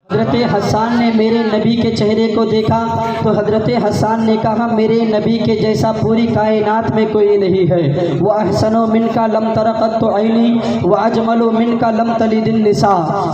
हज़रत हसन ने मेरे नबी के चेहरे को देखा तो हज़रत हसन ने कहा, मेरे नबी के जैसा पूरी कायनात में कोई नहीं है। वह अहसनो मिन का लम तरक़त तो आईनी व अजमलो मिन का लम तलिदिन निसा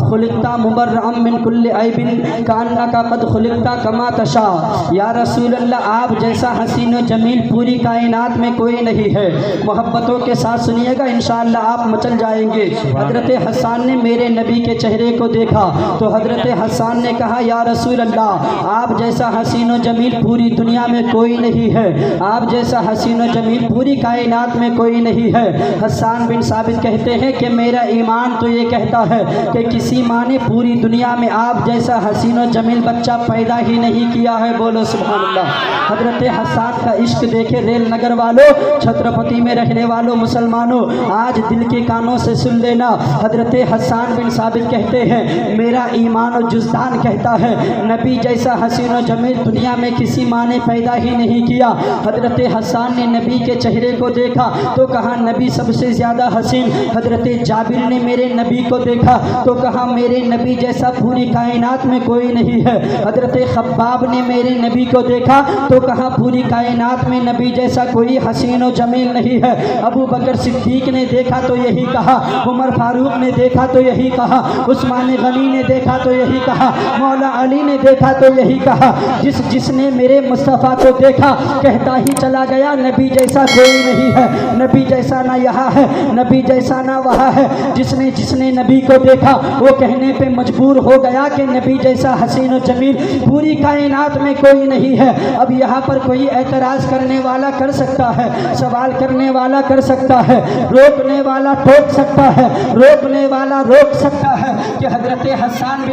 खुलिक़ता मुबर्रअम मिन कुल्लि ऐबिन कान्ना का कद खुलिक़ता कमा तशा। या रसूल अल्लाह, आप जैसा हसीन व जमील पूरी कायनात में कोई नहीं है। मोहब्बतों के साथ सुनिएगा, इंशाअल्लाह आप मचल जाएंगे। हज़रत हसन ने मेरे नबी के चेहरे को देखा तो हज़रत हसन ने कहा, या रसूल अल्लाह, आप जैसा हसीन व जमील पूरी दुनिया में कोई नहीं है। आप जैसा हसीन व जमील पूरी कायनात में कोई नहीं है। हसन बिन साबित कहते हैं कि मेरा ईमान तो ये कहता है कि किसी माँ ने पूरी दुनिया में आप जैसा हसीन व जमील बच्चा पैदा ही नहीं किया है। बोलो सुभान अल्लाह। हज़रत हसन का इश्क देखे रेल नगर वालों, छत्रपति में रहने वालों मुसलमानों, आज दिल के कानों से सुन लेना। हज़रत हसन बिन साबित कहते हैं, मेरा ईमान और जुज़दान कहता है नबी जैसा हसीन व जमील दुनिया में किसी माँ ने पैदा ही नहीं किया। हज़रत हसन ने नबी के चेहरे को देखा तो कहा, नबी सबसे ज़्यादा हसीन। हज़रत जाबिर ने मेरे नबी को देखा तो कहा, मेरे नबी जैसा पूरी कायनात में कोई नहीं है। हज़रत खब्बाब ने मेरे नबी को देखा तो कहा, पूरी कायनात में नबी जैसा कोई हसीन व जमील नहीं है। अबू बकर सिद्दीक ने देखा तो यही कहा, उमर फारूक ने देखा तो यही कहा, उस्मान गनी ने देखा तो यही कहा, मौला अली ने देखा तो यही कहा। जिसने मेरे मुस्तफ़ा को देखा कहता ही चला गया, नबी जैसा कोई नहीं है। नबी जैसा ना यहाँ है, नबी जैसा ना वहाँ है। जिसने नबी को देखा वो कहने पे मजबूर हो गया कि नबी जैसा हसीन व जमील पूरी कायनात में कोई नहीं है। अब यहाँ पर कोई एतराज़ करने वाला कर सकता है, सवाल करने वाला कर सकता है, रोकने वाला टोक सकता है, रोकने वाला रोक सकता है कि हज़रत हसन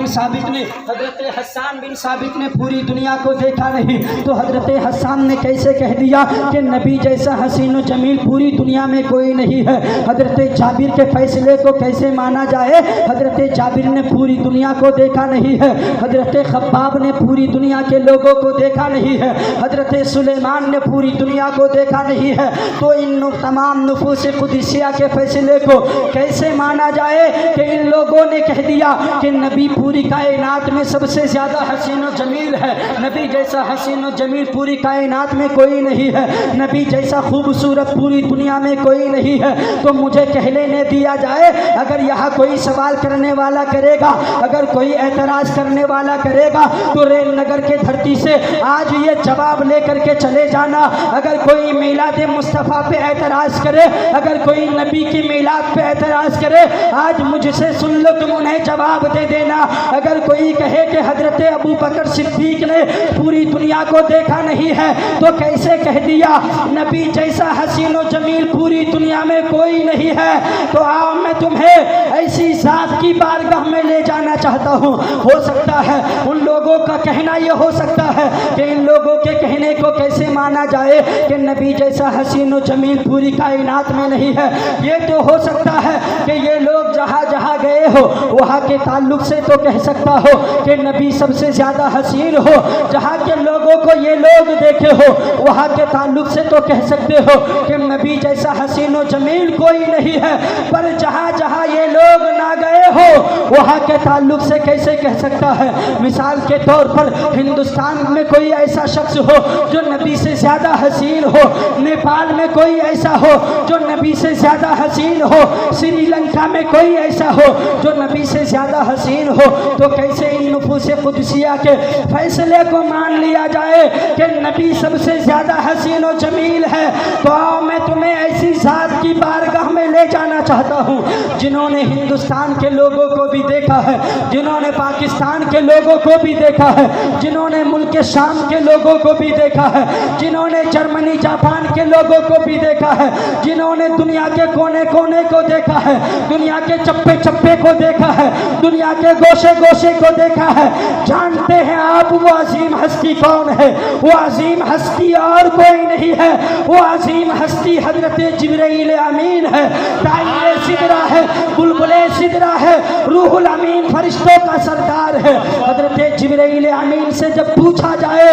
बिन साबित ने पूरी दुनिया को देखा नहीं तो हज़रत हसन ने कैसे कह दिया कि नबी जैसा हसीन व जमील पूरी दुनिया में कोई नहीं है। हज़रत जाबिर के फैसले को कैसे माना जाए? हज़रत जाबिर ने पूरी दुनिया को देखा नहीं है। हज़रत खब्बाब ने पूरी दुनिया के लोगों को देखा नहीं है। हज़रत सुलेमान ने पूरी दुनिया को देखा नहीं है। तो इन तमाम नफूस कुदसिया के फैसले को कैसे माना जाए कि इन लोगों ने कह दिया कि नबी पूरी कायनात में सबसे ज़्यादा हसीन व जमील है। नबी जैसा हसीन व जमील पूरी कायनात में कोई नहीं है। नबी जैसा खूबसूरत पूरी दुनिया में कोई नहीं है। तो मुझे कह लेने दिया जाए, अगर यहाँ कोई सवाल करने वाला करेगा, अगर कोई एतराज़ करने वाला करेगा तो रेल नगर के धरती से आज ये जवाब लेकर के चले जाना। अगर कोई मिलाद मुस्तफ़ा पे एतराज़ करे, अगर कोई नबी की मिलाद पे एतराज़ करे, आज मुझसे सुन लो, तुम उन्हें जवाब दे देना। अगर कोई कहे कि हज़रत अबू बकर सिद्दीक ने पूरी दुनिया को देखा नहीं है तो कैसे कह दिया नबी जैसा हसीन व जमील पूरी दुनिया में कोई नहीं है। तो आओ मैं तुम्हें ऐसी ज़ात की बारगाह में ले जाना चाहता हूँ। हो सकता है उन लोगों का कहना ये हो सकता है कि इन लोगों के कहने को कैसे माना जाए कि नबी जैसा हसीन व जमील पूरी कायनात में नहीं है। ये तो हो सकता है कि ये लोग जहाँ जहाँ गए हो वहाँ के ताल्लुक़ से तो कह सकता हो कि नबी सबसे ज़्यादा हसीन हो। जहाँ के लोगों को ये लोग देखे हो वहाँ के ताल्लुक़ से तो कह सकते हो कि नबी जैसा हसीन व जमील कोई नहीं है। पर जहाँ जहाँ ये लोग ना गए हो वहाँ के ताल्लुक़ से कैसे कह सकता है? मिसाल के तौर पर हिंदुस्तान में कोई ऐसा शख्स हो जो नबी से ज़्यादा हसीन हो, नेपाल में कोई ऐसा हो जो नबी से ज़्यादा हसीन हो, श्रीलंका में कोई ऐसा हो जो नबी से ज़्यादा हसीन हो, तो कैसे इन नफूस कुदसिया के फैसले को मान लिया जाए कि नबी सबसे ज़्यादा हसीन व जमील है? तो आओ मैं तुम्हें ऐसी ज़ात की बारगाह में ले जाना चाहता हूँ जिन्होंने हिंदुस्तान के लोगों को भी देखा है, जिन्होंने पाकिस्तान के लोगों को भी देखा है, जिन्होंने मुल्क शाम के लोगों को भी देखा है, जिन्होंने जर्मनी जापान के लोगों को भी देखा है, जिन्होंने दुनिया के कोने कोने को देखा है, दुनिया के चप्पे चप्पे को देखा है, दुनिया के गोशे गोशे को देखा है। जानते हैं आप वो अजीम हस्ती कौन है? वो अजीम हस्ती और कोई नहीं है। वो अजीम हस्ती हजरत जिब्राइल अमीन है, ताइरे सिदरा है, बुलबुले सिदरा है, रूहुल अमीन फरिश्तों का सरदार है। हजरत जिब्राइल अमीन से जब पूछा जाए,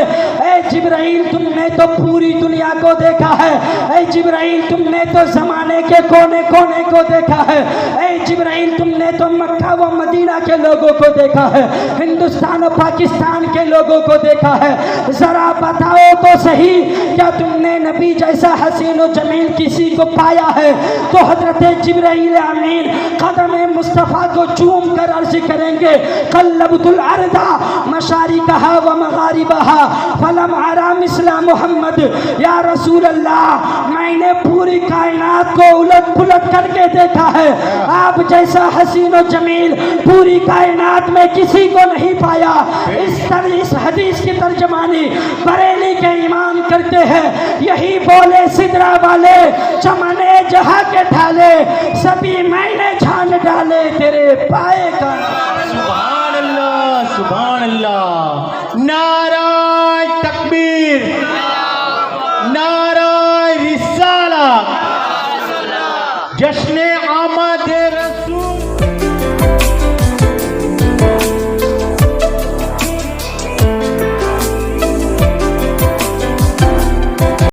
ए जिब्राइल तुमने तो पूरी दुनिया को देखा है, ए जिब्राइल तुमने तो जमाने के कोने कोने को देखा है, ए जिब्राइल तुमने मैंने तो मक्का व मदीना के लोगों को देखा है, हिंदुस्तान और पाकिस्तान के लोगों को देखा है। जरा बताओ तो सही, क्या तुमने नबी जैसा हसीन और जमील किसी को पाया है? तो हजरत जिब्राइल अमीन कदम मुस्तफ़ा को चूम कर अर्ज करेंगे, कल्लबतुल अर्दा मशारिकहा व मगारिबहा फलम अरा मिस्ला मोहम्मद। या रसूल अल्लाह, मैंने पूरी कायनात को उलट पुलट करके देखा है, आप जैसा हसीन और जमील पूरी कायनात में किसी को नहीं पाया। इस हदीस की तर्जमानी बरेली के इमाम करते हैं, यही बोले सिदरा वाले चमने जहां के ढाले, सभी मैंने छान डाले तेरे पाए का। सुभान अल्लाह, सुभान अल्लाह।